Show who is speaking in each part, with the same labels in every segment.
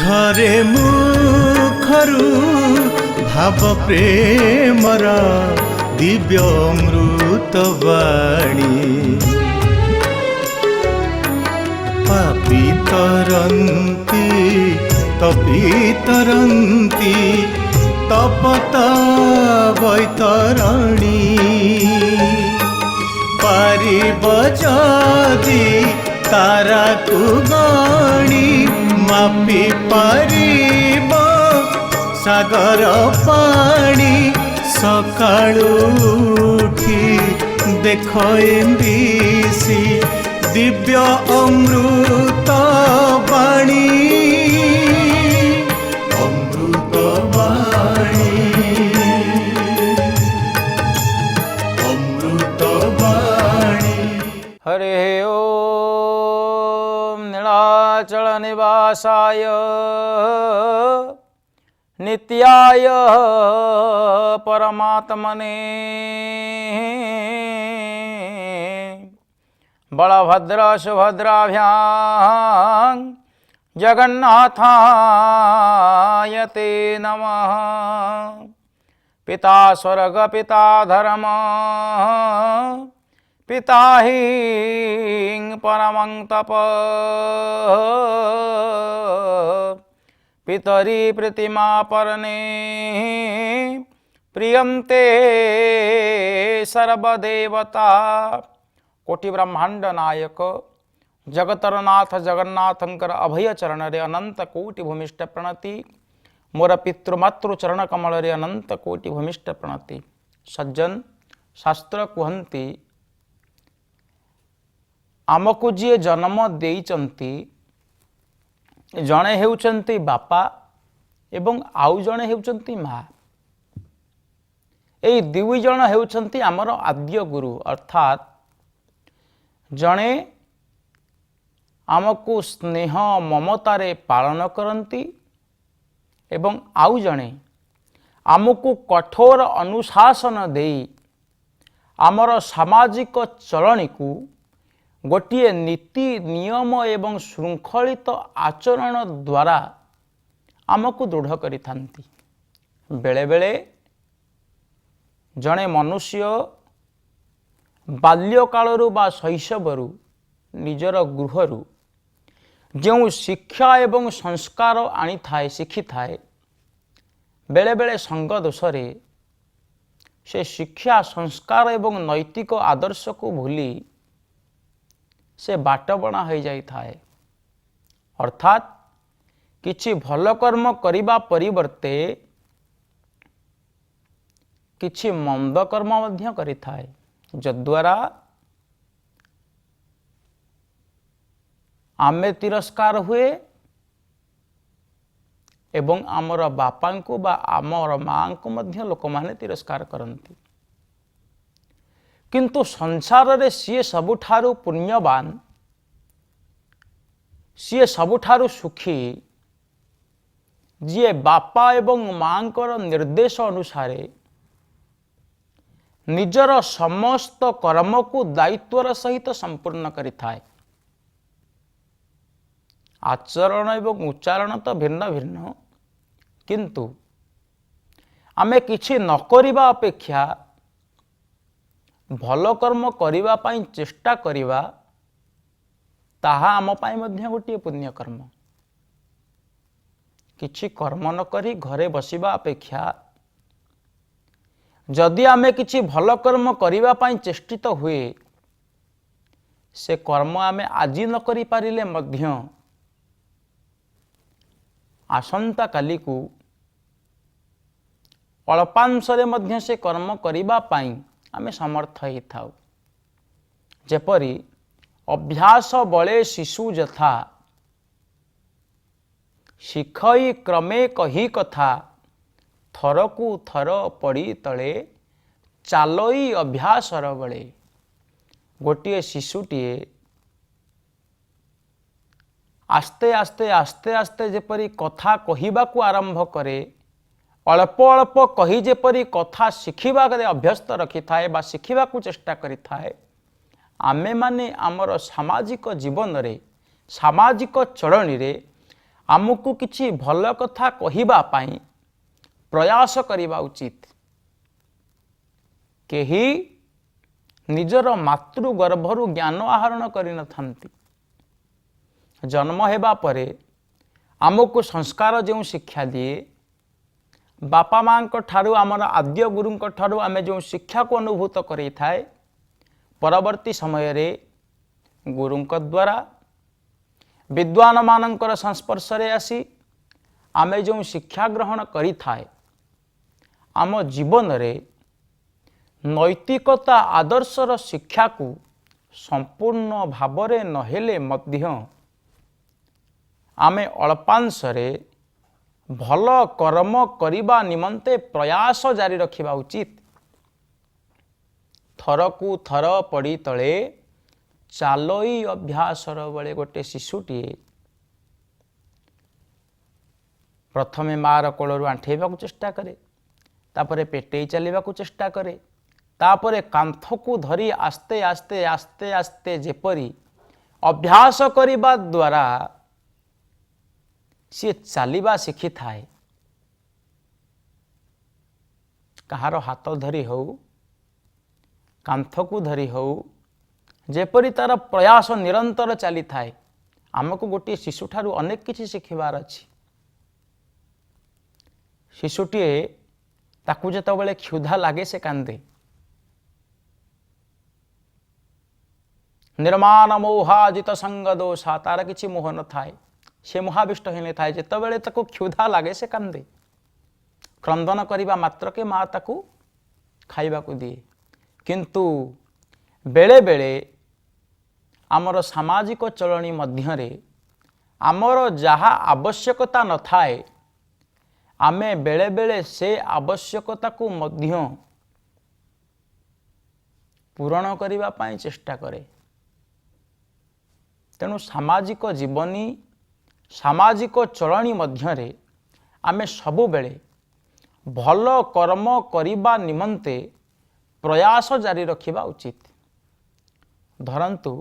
Speaker 1: ଝରେ ମୁଖରୁ ଭାବ ପ୍ରେମର ଦିବ୍ୟ ଅମୃତ ବାଣୀ ପାପି ତରନ୍ତି ତପି ତରନ୍ତି ତପତ ବୈତରଣୀ ପାରିବ ଯଦି ତାରାକୁ ଗଣି ମାପି ପାରିବ ସାଗର ପାଣି ସକାଳୁ ଉଠି ଦେଖ ଏମ୍ବିସି ଦିବ୍ୟ ଅମୃତ ବାଣୀ ଅମୃତ ବାଣୀ ଅମୃତ ବାଣୀ।
Speaker 2: हरे ओम नीलाचल निवासाय नित्याय परमात्मने बलभद्र सुभद्राभ्यां जगन्नाथाय ते नमः। पिता स्वर्ग पिता धर्म पिता हि परमं तप पितरी प्रतिमा परने प्रियंते सर्वदेवता। कोटि ब्रह्मांड नायक जगतर नाथ जगन्नाथंकर अभय चरण रे अनंत कोटि भूमिष्ठ प्रणति। मोर पितृमातृ चरण कमल रे अनंत कोटि भूमिष्ठ प्रणति। सज्जन शास्त्र कहती आमको जी जन्म देइचंती जड़े हेउचंती बापा एवं आउ जड़े हेउचंती माँ। एई दुई जण हेउचंती आमर आद्य गुरु अर्थात जड़े आमको स्नेह ममतारे पालन करती एवं आउ जड़े आमको कठोर अनुशासन देई आमर सामाजिक चलनी को गोटे नीति नियम एवं श्रृंखलित आचरण द्वारा आमको दृढ़ करि थांती। बेले बेले जड़े मनुष्य बाल्यकालरू बा शैशवरू निजर गृहरु जो शिक्षा एवं संस्कार आनी थाए शिखी थाए बेले बेले संग दोषरे से शिक्षा संस्कार एवं नैतिक आदर्श को भूली से बाटबणा हो जाई थाए। अर्थात किछि भल कर्म करिबा परिवर्ते किछि मंद कर्म मध्य करि थाए जद्वारा आमे तिरस्कार हुए एवं आमर बापा को बा आमर माँ को मध्य लोक माने तिरस्कार करती। किंतु संसार रे सीए सबुठारु पुण्यवान सीए सबुठारु सुखी जी बापा एवं माँ निर्देश अनुसार निजर समस्त कर्म को दायित्वर सहित संपूर्ण करि थाए। आचरण एवं उच्चारण तो भिन्न भिन्न किंतु आमे किछि न करिबा अपेक्षा भल कर्म करिबा पाई चेष्टा करिबा ताहा आम पाई मध्य गोटे पुण्य कर्म। किछि कर्म न करी घरे बसिबा अपेक्षा जदि आमे किछि भल कर्म करिबा पाई चेष्टित हुए से कर्म आमे आजि न करि पारिले मध्य आसंता काली को अल्पांशरे मध्य से कर्म करिबा पाई आमे समर्थ ही थाउ। जेपरी अभ्यास बले शिशु जथा शिखई क्रमे कही कथा थरकू थर पड़ी तले चालई अभ्यासर बले। गोटे शिशुटीए आस्ते आस्ते आस्ते आस्ते जेपरी कथा कहिबाकू आरंभ करे अल्प अल्प कही जेपरी कथा शिखिबा अभ्यस्त रखि थाए बा शिखिबाकू चेष्टा करि थाए आमे माने आमर सामाजिक जीवन रे सामाजिक चलनी रे आमको किछि भल कथा कहिबा पाई प्रयास करिबा उचित। केही निजर मातृ गर्भरु ज्ञान आहरण करि नथांती। जन्म हेबा परे आमको संस्कार जो शिक्षा दिए, बापा माँ ठारू आमर आद्य गुरुंक ठारू आमे जो शिक्षा को अनुभूत करें थाए, परवर्ती समय रे गुरुंक द्वारा विद्वान मानकर संस्पर्श रे आसी आमे जो शिक्षा ग्रहण करि थाए, आम जीवन रे नैतिकता आदर्शर शिक्षा को संपूर्ण भावरे नहेले मध्य आमे अल्पांशरे भल कर्म करिबा निमंते प्रयास जारी रखिबा उचित। थरकू थर पड़ी तले चालोई अभ्यासर बळे गोटे शिशुटीए प्रथमे मार कोलरू आंठेबा को चेष्टा करे, तापरे पेटेई चलिबा को चेष्टा करे, तापरे कांथकू धरी आस्ते आस्ते आस्ते आस्ते जेपरी अभ्यास करिबा द्वारा सी चलिबा शिखी थाए। कहार हाथ धरी हो, कांथकू धरी हो, जेपरी तार प्रयास निरंतर चली थाए। आमको गोटे शिशु ठारू अनेक किछि शिखिबार अछि। शिशुटीए ताकू जेतबेले क्षुधा लागे से कांदे। निर्माण मोहाजित संग दोषा, तार किछि मोह न थाए, से मोहाविष्ट ही थाए। जेतबेले ताकू क्षुधा लागे से कांदे। क्रंदन करिबा मात्र के माँ ताकू खाइबा को दिए। किंतु बेले बेले आमर सामाजिक चलनी मध्यरे आमर जहा आवश्यकता न थाए, आमे बेले बेले से आवश्यकता को मध्य पूरण करिबा पाई चेष्टा करे। तेणु सामाजिक जीवनी सामाजिक चलनी मध्यरे आमे सबु बेले भल कर्म करिबा निमंते प्रयास जारी रखिबा उचित। धरंतु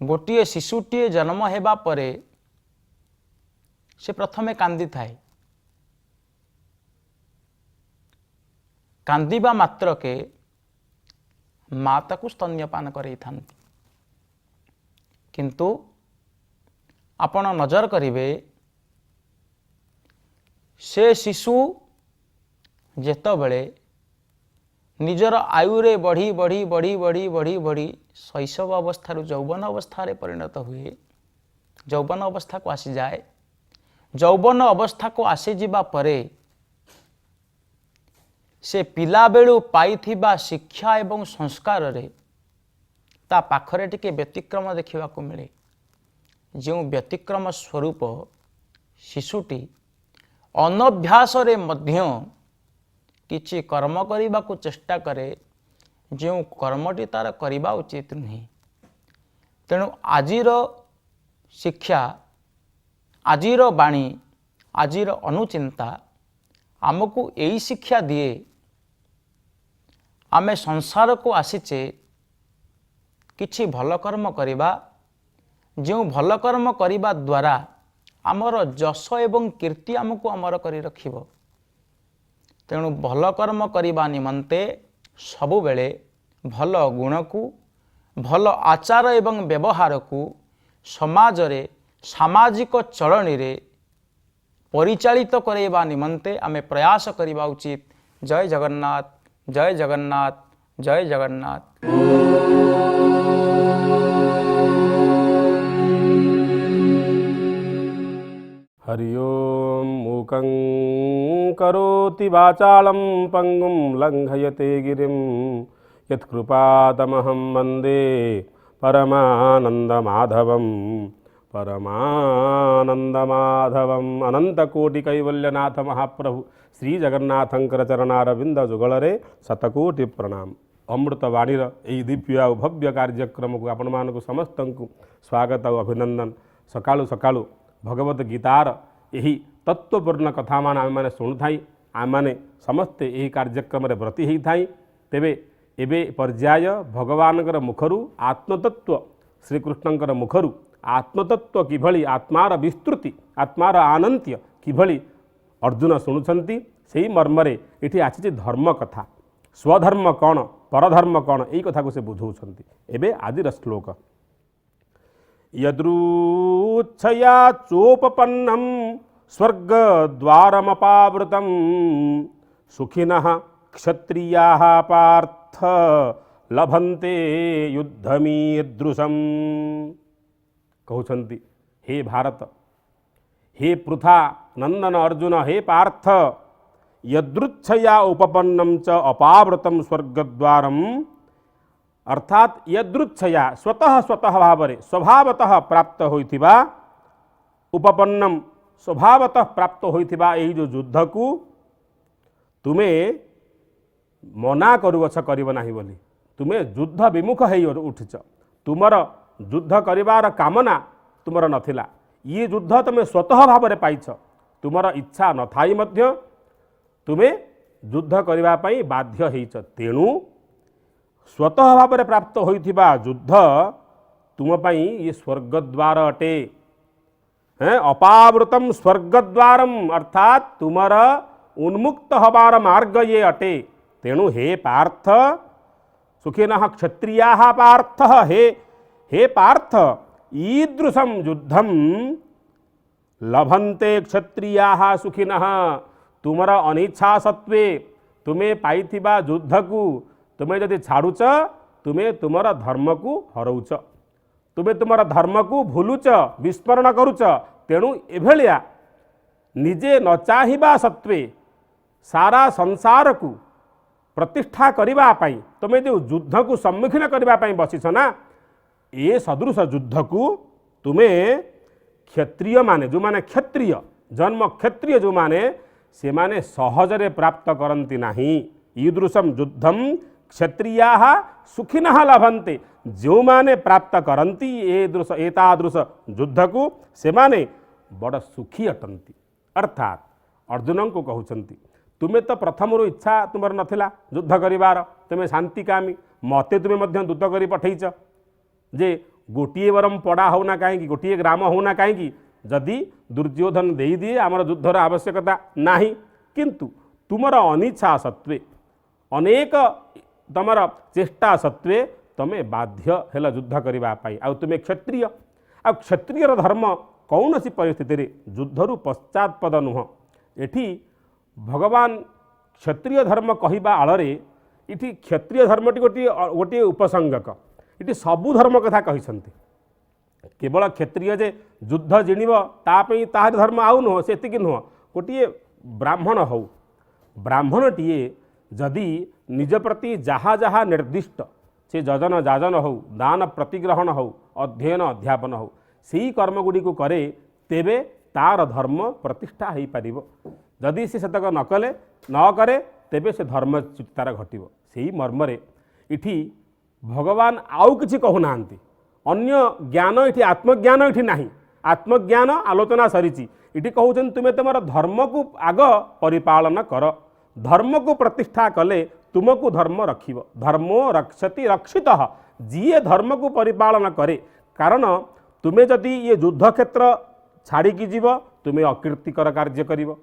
Speaker 2: गोटिए शिशुटीए जन्म हेबा परे से प्रथमे कांदी थाए। कांदिबा मात्र के माँ ताकू स्तन्यपान करई थांती। किंतु आपण नजर करिवे, से शिशु जेतबेले निजर आयुरे बढ़ी बढ़ी बढ़ी बढ़ी बढ़ी बढ़ी शैशव अवस्था यौवन अवस्था रे परिणत हुए, यौवन अवस्था को आसी जाए। यौवन अवस्था को आसी जिबा परे से पिला बेलू पाइथिबा शिक्षा एवं संस्कार रे ता पाखरे टिके व्यतिक्रम देखा मिले। जो व्यतिक्रम स्वरूप शिशुटी अनभ्यास रे मध्य किछि कर्म करिबा को चेष्टा करे, जो कर्मटी तार करिबा उचित नहीं। तेणु आजिर शिक्षा, आजिर बाणी, आजिर अनुचिंता आमको यही शिक्षा दिए, आमे संसार को आसीचे किछि भल कर्म करिबा, जो भल कर्म करिबा द्वारा आमर जश एवं कीर्ति आमको अमर करि रखिबो। तेणु भल कर्म करिबा निमंते सबु बेले भल गुण को, भल आचार एवं व्यवहार को समाज रे सामाजिक चलनी रे परिचालित करैबा निमंते आमे प्रयास करिबा उचित। जय जगन्नाथ, जय जगन्नाथ, जय जगन्नाथ।
Speaker 3: हरि ओं। मूकं करोति वाचालं पंगुं लंघयते गिरिं यत्कृपातमहं वन्दे परमानन्दमाधवं। परमानन्दमाधवं अनंतकोटिकैवल्यनाथ महाप्रभु श्री जगन्नाथंकर चरणारविंद जुगलरे शतकोटि प्रणाम। अमृतवाणीर यही दिव्य और भव्य कार्यक्रम को आपण मानक समस्त को स्वागत और अभिनंदन। सकाळु सकाळु भगवत गीतार यही तत्वपूर्ण कथा मान आम मैंने शुणुथाई, आम मैंने समस्ते यही कार्यक्रम ब्रती होता। तेबे एबे पर्याय भगवानकर मुखरू आत्मतत्व श्रीकृष्णकर मुखरू आत्मतत्व किभली आत्मार विस्तृति आत्मार आनंत्य किभली अर्जुन शुणुंट से मर्मरे ये आसी धर्म कथा स्वधर्म कौन परधर्म कौन यही कथा को से बुझाऊँ एवं आदिर श्लोक यदृच्छया चोपपन्नम स्वर्गद्वारमपावृतं सुखिनः क्षत्रियाः पार्थ लभन्ते युद्धमीदृशम् कहउछन्ति हे भारत हे पृथा नंदन अर्जुन हे पार्थ यदृच्छया उपपन्नम च अपावृतम स्वर्गद्वारम अर्थात यदृच्छया स्वतः स्वतः भावरे स्वभावतः प्राप्त होइथिबा उपपन्नम स्वभावतः प्राप्त होइथिबा एही जो युद्ध को तुमे मना करुअछ करिब नाही बोली तुमे युद्ध विमुख हेइ उठिछ तुमर युद्ध करिवार कामना तुमर नथिला ये युद्ध तुमे स्वतः भावरे पाइछ तुमर इच्छा नथाई मध्य तुमे युद्ध करिबा पई बाध्य हेइछ तेणु स्वतः भावरे प्राप्त होइथिबा युद्ध तुम पई ये स्वर्गद्वार अटे हैं अपावृतम स्वर्गद्वारम अर्थात तुमर उन्मुक्त हबार मार्ग ये अटे तेणु हे पार्थ सुखिनः क्षत्रियाः पार्थ हे पार्थ ईदृशं युद्धम लभन्ते क्षत्रियाः सुखिनः तुमर अनिच्छा सत्वे तुम्हें पाइथिबा युद्ध को तुम्हें जदि छाड़ुच तुम्हें तुमर धर्म को हरौच तुम्हें तुमर धर्म को भूलुच विस्मरण करुच तेणु एभलिया निजे न चाहिबा सत्वे सारा संसार को प्रतिष्ठा करिबा पाई तुम्हें जो युद्ध को सम्मुखीन करिबा पाई बसिछ ना ए सदृश युद्ध को तुम्हें क्षत्रिय माने जो माने क्षत्रिय जन्म क्षत्रिय जो माने से माने सहजरे प्राप्त करती नहीं ईदृशम युद्धम क्षत्रियाः सुखिनः लभन्ते जो माने प्राप्त करती एतादृश युद्ध को से माने बड़ सुखी अटंती अर्थात अर्जुन को कहउछंती तुम्हें तो प्रथम इच्छा तुम नथिला युद्ध करिवार तुम्हें शांतिकामी मते तुम्हें मध्य दूत करी पठेइछ जे गोटे बरम पड़ा होना कहीं गोटे ग्राम होना कहीं जदि दुर्योधन दे दिए आमर युद्धर आवश्यकता नाही किंतु तुमर अनिच्छा सत्वे अनेक तमर चेष्टा सत्वे तमे बाध्य हेल युद्ध करने आ तुम्हें क्षत्रिय आ क्षत्रियर धर्म कौन सी परिस्थिति रे युद्धरु पश्चात्पद नुह एठी भगवान क्षत्रिय धर्म कहवा आଳରେ इटी क्षत्रिय धर्मटी गोटे गोटे उपसंगक इटी सबु धर्म कथा कहिसंती केवल क्षत्रिय जे युद्ध जिणिब तापई ताहार धर्म आउ नुह सेतिक नुह गोटे ब्राह्मण हो ब्राह्मणटीए जदि निज प्रति जहाँ जहाँ निर्दिष्ट से जजन जाजन हो दान प्रतिग्रहण हो अध्ययन अध्यापन हो सही कर्मगुड़ी को करे तेबे तार धर्म प्रतिष्ठा हो पार जदि से सेतक नकले न करे तेबे से धर्म तार घटिब से मर्मरे इठी भगवान आउ किछि कहूना अन्य ज्ञान इठी आत्मज्ञान इठी नाही आत्मज्ञान आलोचना सरीची इठी कहउछन तुमे तुमर धर्म को आग परिपालन कर धर्म को प्रतिष्ठा कले तुमको धर्म रखिब धर्मो रक्षति रक्षितः जीए धर्म को परिपालन करे कारण तुम्हें जदि ये युद्ध क्षेत्र छाड़िकी जीव तुम्हें अकीर्तिकर कार्य करिब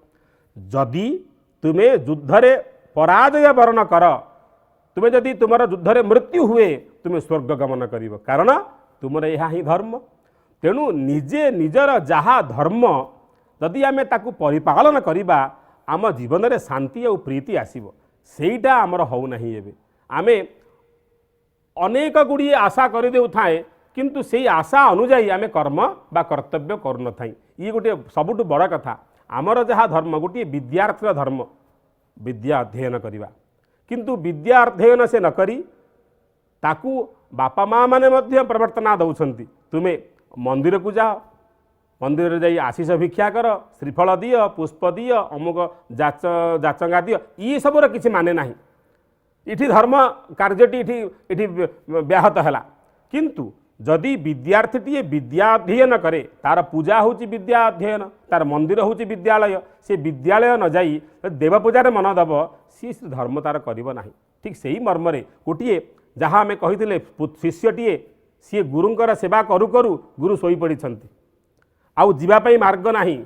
Speaker 3: जदि तुम्हें युद्धरे पराजय वर्ण कर तुम्हें जदि तुमर युद्धरे मृत्यु हुए तुम्हें स्वर्ग गमन करिब कारण तुमर यह ही धर्म तेणु निजे निजर जहाँ धर्म जदि आमे ताकू परिपालन करिबा आम जीवन में शांति और प्रीति आसीब सेईटा आमर हो नहीं एबे आमे अनेक गुड़िए आशा कर देउ थाए किंतु सेई आशा अनुजाई आमे कर्म बा कर्तव्य करू न थाई ये गोटे सबुठु बड़ कथा आमर जहाँ धर्म गोटे विद्यार्थी धर्म विद्या अध्ययन करिबा किंतु विद्या अध्ययन से नकरी ताकू बापा माँ माने मध्य प्रवर्तना दौरान तुम्हें मंदिर को जाओ मंदिर जाई आशीष भिक्षा कर श्रीफल दिय पुष्प दिय अमुक जाचंगा दिय ये सबूर किसी माने ना इठी धर्म कार्यटी इठी व्याहत है किंतु जदि विद्यार्थीटी विद्या अध्ययन करे तार पूजा होची विद्या अध्ययन तार मंदिर होची विद्यालय से विद्यालय न जाई देव पूजार मन दब सी धर्म तार करिब नाही ठीक सही मर्मरे गोटे जहाँ आम कही शिष्यटीए सी गुरुंकर सेवा करू करू गुरु शोई पड़िछंती आउ जीवाई मार्ग नाही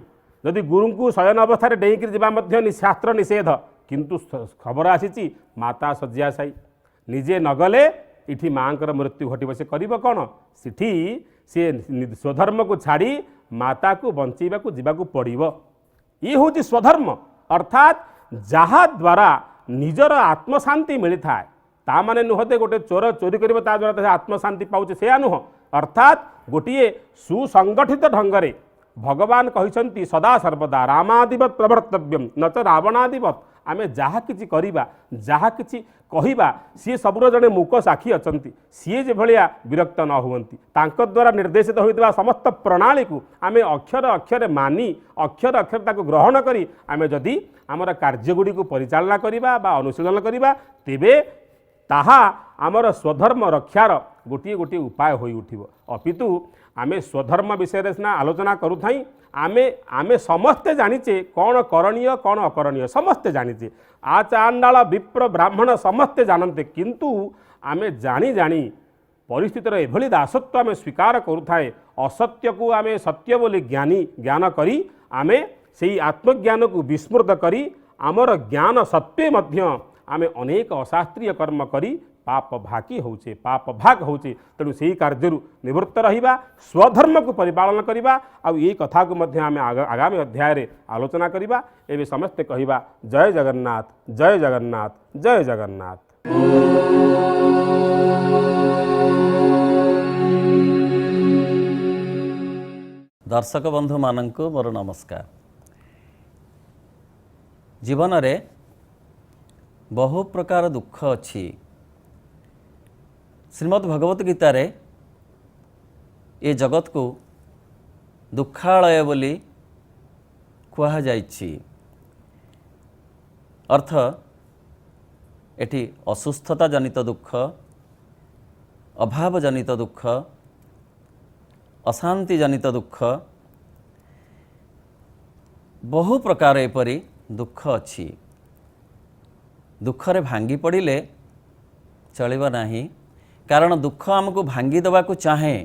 Speaker 3: जदि गुरु को शयन अवस्था डेईकि जा शास्त्र निषेध किंतु खबर आसी माता शज्या साई निजे नगले इठी माँकर मृत्यु घटब से कर कौन सिठी सी स्वधर्म को छाड़ी माता को बंचेबा को जीवाकू पड़िबो ये हूँ स्वधर्म अर्थात जहा द्वारा निजर आत्मशांति मिली था ता माने नुहते गोटे चोर चोरी कर द्वारा आत्मशांति पाचे से नुह अर्थात गोटे सुसंगठित ढंगरे भगवान कहते सदा सर्वदा रामादिवत प्रवर्तव्यम न च रावणादिवत आमे जहा किछि करिबा जहा किछि कहिबा सी सबुर जड़े मूक साक्षी अछंती सी जे भलिया विरक्त न हुवंती तांक द्वारा निर्देशित होइतबा समस्त प्रणाली को आमे अक्षर अक्षर मानी अक्षर अक्षर ताको ग्रहण करी आमे जदि आमर कार्यगुड़ी को परिचालना करिबा बा अनुशीलन करिबा तेबे ताहा आमर स्वधर्म रक्षार गोटे गोटे उपाय होई उठिबो अपितु आमे स्वधर्म विषय सिना आलोचना करूथाई आमे आमे समस्ते जानिचे कौन करणीय कौन अकरणीय समस्ते जानिचे आचांडाल विप्र ब्राह्मण समस्ते जानते किंतु आमे जानी जानी परिस्थितिर एभली दासत्व आमे स्वीकार करूथाए असत्य को आमे सत्य बोली ज्ञान करी आमे सेही आत्मज्ञान को विस्मृत करी आमर ज्ञान सत्वे मध्य आमे अनेक अशास्त्रीय कर्म करी पाप भाकी होचे पाप भाग होचे तेणु से कार्य निवृत्त रहिबा स्वधर्म को परिपालन करिबा आउ ये कथा को मध्य आमे आगामी अध्याय रे आलोचना करिबा एबे समस्ते कहिबा जय जगन्नाथ जय जगन्नाथ जय जगन्नाथ।
Speaker 4: दर्शक बंधु मानंकु मोर नमस्कार। जीवन रे बहु प्रकार दुख अच्छी श्रीमद् भगवत गीता रे ये जगत को दुखालय बोली कहा जाइछि अर्थ एटी असुस्थता जनित दुख अभाव जनित दुख अशांति जनित दुख बहु प्रकार एपरी दुख अच्छी दुखरे भांगी पड़िले चलिबा नाही कारण दुख आमको भांगी दबा को चाहे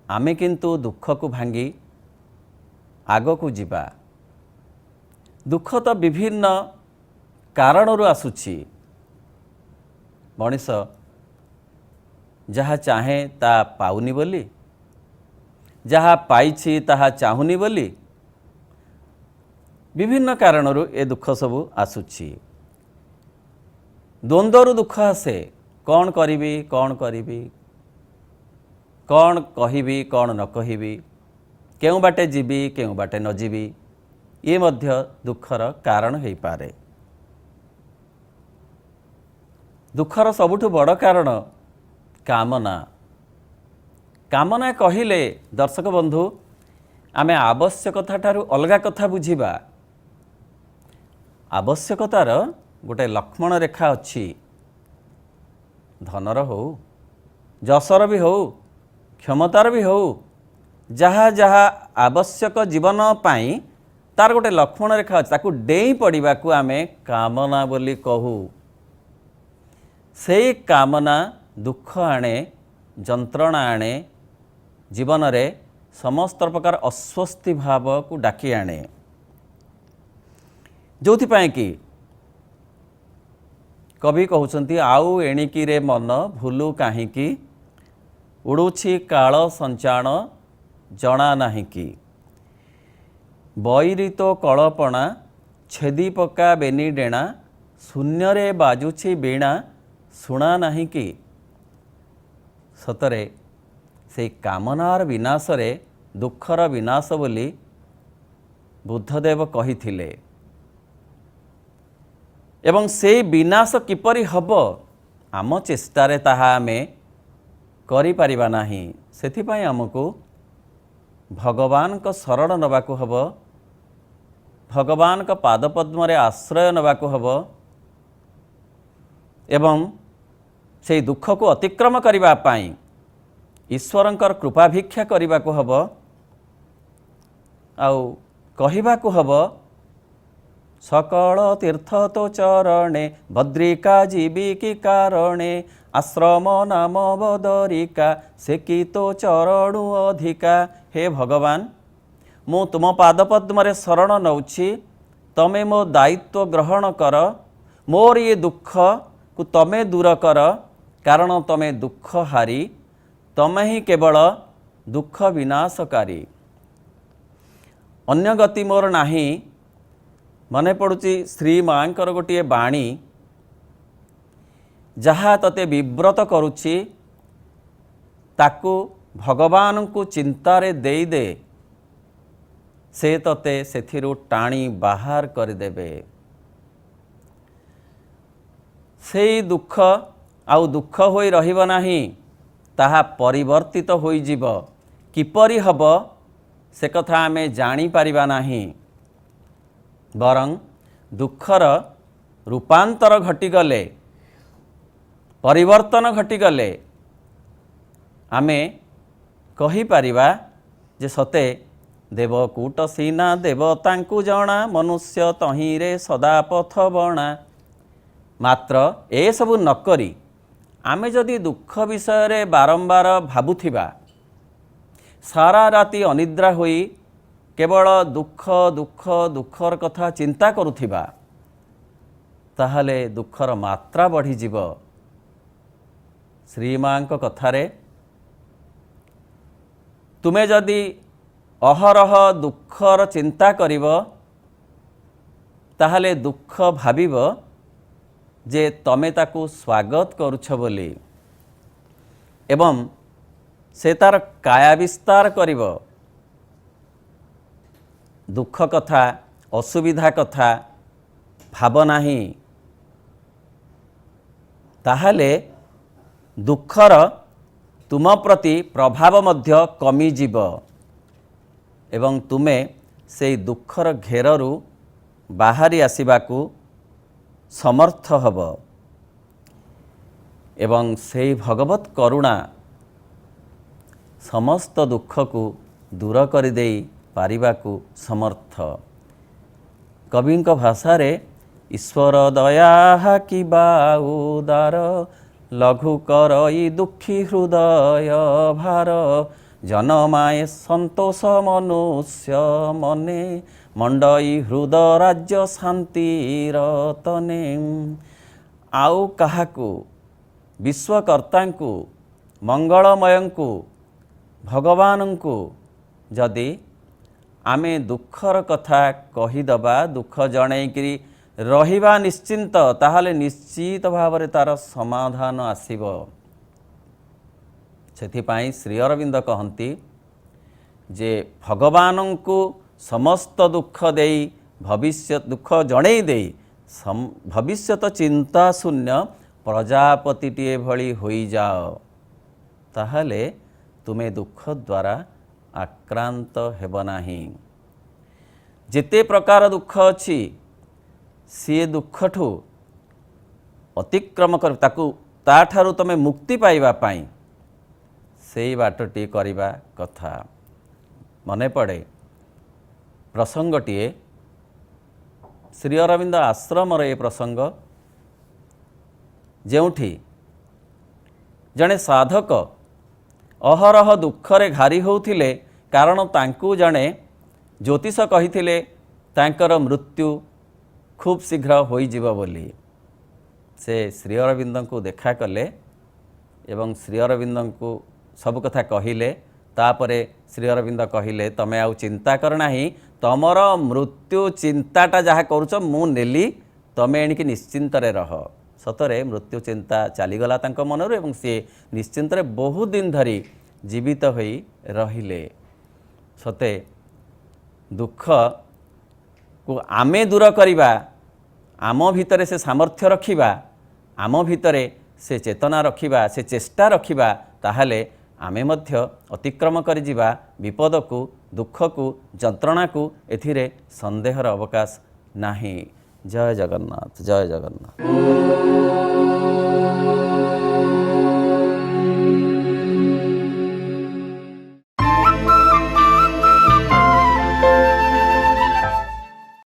Speaker 4: आमे किंतु दुख को भांगी आग को जीवा दुख तो विभिन्न कारण आसुछि मनीष जहा चाहे ता पाउनी बोली जहा पाइछि ताहा चाहुनी बोली विभिन्न कारणरू ए दुख सबू आसुछि द्वंद्वर दुख आसे कौन करिबी कौन कहिबी कौन न कहिबी केउ बाटे जीवी केउ बाटे न जीवी ये मध्य दुखर कारण हो पारे। दुखर सबुठु बड़ कारण कामना कामना कहिले दर्शक बंधु आमे आवश्यकता ठारू अलगा कथा बुझिबा आवश्यकतार गोटे लक्ष्मण रेखा अच्छी धनर हो जसर भी हो क्षमतार भी हो जहा जहा आवश्यक जीवन पाई तार गोटे लक्ष्मण रेखा अच्छी ताकू डेई पड़िबा को आमे कामना बोली कहू से कामना दुख आणे जंत्रणा आणे जीवन रे समस्त प्रकार अस्वस्थि भाव को डाकी आणे जोथि पाए कि कवि कहउछंती आउ एणिकी रे मन भूलु काहींकी उड़ुछि काल संचाण जना नाही कि बैरित कलपणा छेदी पका बेनी डेणा शून्य रे बाजुछि बीणा शुणा नाही कि सतरे से कामनार विनाश रे दुखर विनाश बोली बुद्धदेव कहिथिले एवं से विनाश किपरि हब आम चेष्टारे ताहा आमे करि परिबा नाही सेथिपाई आमको भगवान को शरण नबाकू हब भगवान को पादपद्म रे आश्रय नबाकू हब एवं से दुख को अतिक्रम करिबा पाई ईश्वरंकर कृपा भिक्षा करिबा को हब आउ कहिबा को हब सकल तीर्थ तो चरणे भद्रिका जीवी की कारणे ଆଶ୍ରମ ନାମ ବଦରିକା ସେକି ତୋ ଚରଣୁ ଅଧିକା। ହେ ଭଗବାନ, ମୁଁ ତୁମ ପାଦପଦ୍ମରେ ଶରଣ ନେଉଛି, ତମେ ମୋ ଦାୟିତ୍ୱ ଗ୍ରହଣ କର, ମୋର ଏ ଦୁଃଖକୁ ତମେ ଦୂର କର, କାରଣ ତମେ ଦୁଃଖ ହାରି, ତମେ ହିଁ କେବଳ ଦୁଃଖ ବିନାଶକାରୀ। ଅନ୍ୟ ଗତି ମୋର ନାହିଁ। ମନେ ପଡ଼ୁଛି ଶ୍ରୀ ମାଙ୍କର ଗୋଟିଏ ବାଣୀ, ଯାହା ତତେ ବିବ୍ରତ କରୁଛି ତାକୁ ଭଗବାନଙ୍କୁ ଚିନ୍ତାରେ ଦେଇଦେ, ସେ ତତେ ସେଥିରୁ ଟାଣି ବାହାର କରିଦେବେ। ସେଇ ଦୁଃଖ ଆଉ ଦୁଃଖ ହୋଇ ରହିବ ନାହିଁ, ତାହା ପରିବର୍ତ୍ତିତ ହୋଇଯିବ। କିପରି ହେବ ସେ କଥା ଆମେ ଜାଣିପାରିବା ନାହିଁ, ବରଂ ଦୁଃଖର ରୂପାନ୍ତର ଘଟିଗଲେ, ପରିବର୍ତ୍ତନ ଘଟିଗଲେ ଆମେ କହିପାରିବା ଯେ ସତେ ଦେବକୂଟ ସିନା ଦେବତାଙ୍କୁ ଜଣା, ମନୁଷ୍ୟ ତହିଁରେ ସଦା ପଥ ବଣା। ମାତ୍ର ଏସବୁ ନକରି ଆମେ ଯଦି ଦୁଃଖ ବିଷୟରେ ବାରମ୍ବାର ଭାବୁଥିବା, ସାରା ରାତି ଅନିଦ୍ରା ହୋଇ କେବଳ ଦୁଃଖ ଦୁଃଖ ଦୁଃଖର କଥା ଚିନ୍ତା କରୁଥିବା, ତାହେଲେ ଦୁଃଖର ମାତ୍ରା ବଢ଼ିଯିବ। ଶ୍ରୀମାଙ୍କ କଥାରେ ତୁମେ ଯଦି ଅହରହ ଦୁଃଖର ଚିନ୍ତା କରିବ, ତାହେଲେ ଦୁଃଖ ଭାବିବ ଯେ ତମେ ତାକୁ ସ୍ୱାଗତ କରୁଛ ବୋଲି, ଏବଂ ସେ ତାର କାୟା ବିସ୍ତାର କରିବ। ଦୁଃଖ କଥା, ଅସୁବିଧା କଥା ଭାବ ନାହିଁ, ତାହେଲେ ଦୁଃଖର ତୁମ ପ୍ରତି ପ୍ରଭାବ ମଧ୍ୟ କମିଯିବ ଏବଂ ତୁମେ ସେଇ ଦୁଃଖର ଘେରରୁ ବାହାରି ଆସିବାକୁ ସମର୍ଥ ହେବ ଏବଂ ସେହି ଭଗବତ କରୁଣା ସମସ୍ତ ଦୁଃଖକୁ ଦୂର କରିଦେଇ ପାରିବାକୁ ସମର୍ଥ। କବିଙ୍କ ଭାଷାରେ ଈଶ୍ୱର ଦୟା କିବା ଉଦାର, ଲଘୁ କରଇ ଦୁଃଖୀ ହୃଦୟ ଭାର, ଜନମାଏ ସନ୍ତୋଷ ମନୁଷ୍ୟ ମନେ, ମଣ୍ଡଇ ହୃଦ ରାଜ୍ୟ ଶାନ୍ତିର ତନେ। ଆଉ କାହାକୁ, ବିଶ୍ୱକର୍ତ୍ତାଙ୍କୁ, ମଙ୍ଗଳମୟଙ୍କୁ, ଭଗବାନଙ୍କୁ ଯଦି ଆମେ ଦୁଃଖର କଥା କହିଦେବା, ଦୁଃଖ ଜଣେଇକିରି ରହିବା ନିଶ୍ଚିନ୍ତ, ତାହେଲେ ନିଶ୍ଚିତ ଭାବରେ ତାର ସମାଧାନ ଆସିବ। ସେଥିପାଇଁ ଶ୍ରୀ ଅରବିନ୍ଦ କହନ୍ତି ଯେ ଭଗବାନଙ୍କୁ ସମସ୍ତ ଦୁଃଖ ଦେଇ, ଦୁଃଖ ଜଣେଇ ଦେଇ ଭବିଷ୍ୟତ ଚିନ୍ତା ଶୂନ୍ୟ ପ୍ରଜାପତିଟିଏ ଭଳି ହୋଇଯାଅ, ତାହେଲେ ତୁମେ ଦୁଃଖ ଦ୍ୱାରା ଆକ୍ରାନ୍ତ ହେବ ନାହିଁ। ଯେତେ ପ୍ରକାର ଦୁଃଖ ଅଛି, ସିଏ ଦୁଃଖଠୁ ଅତିକ୍ରମ କରି ତାଠାରୁ ତୁମେ ମୁକ୍ତି ପାଇବା ପାଇଁ ସେଇ ବାଟଟି କରିବା କଥା। ମନେ ପଡ଼େ ପ୍ରସଙ୍ଗଟିଏ, ଶ୍ରୀ ଅରବିନ୍ଦ ଆଶ୍ରମର ଏ ପ୍ରସଙ୍ଗ, ଯେଉଁଠି ଜଣେ ସାଧକ ଅହରହ ଦୁଃଖରେ ଘାରି ହେଉଥିଲେ, କାରଣ ତାଙ୍କୁ ଜଣେ ଜ୍ୟୋତିଷ କହିଥିଲେ ତାଙ୍କର ମୃତ୍ୟୁ ଖୁବ୍ ଶୀଘ୍ର ହୋଇଯିବ ବୋଲି। ସେ ଶ୍ରୀ ଅରବିନ୍ଦଙ୍କୁ ଦେଖା କଲେ ଏବଂ ଶ୍ରୀ ଅରବିନ୍ଦଙ୍କୁ ସବୁ କଥା କହିଲେ। ତାପରେ ଶ୍ରୀ ଅରବିନ୍ଦ କହିଲେ, ତମେ ଆଉ ଚିନ୍ତା କର ନାହିଁ, ତମର ମୃତ୍ୟୁ ଚିନ୍ତାଟା ଯାହା କରୁଛ ମୁଁ ନେଲି, ତମେ ଏଣିକି ନିଶ୍ଚିନ୍ତରେ ରହ। ସତରେ ମୃତ୍ୟୁ ଚିନ୍ତା ଚାଲିଗଲା ତାଙ୍କ ମନରୁ ଏବଂ ସିଏ ନିଶ୍ଚିନ୍ତରେ ବହୁତ ଦିନ ଧରି ଜୀବିତ ହୋଇ ରହିଲେ। ସତେ ଦୁଃଖକୁ ଆମେ ଦୂର କରିବା, ଆମ ଭିତରେ ସେ ସାମର୍ଥ୍ୟ ରଖିବା, ଆମ ଭିତରେ ସେ ଚେତନା ରଖିବା, ସେ ଚେଷ୍ଟା ରଖିବା, ତାହେଲେ ଆମେ ମଧ୍ୟ ଅତିକ୍ରମ କରିଯିବା ବିପଦକୁ, ଦୁଃଖକୁ, ଯନ୍ତ୍ରଣାକୁ। ଏଥିରେ ସନ୍ଦେହର ଅବକାଶ ନାହିଁ। ଜୟ ଜଗନ୍ନାଥ, ଜୟ ଜଗନ୍ନାଥ।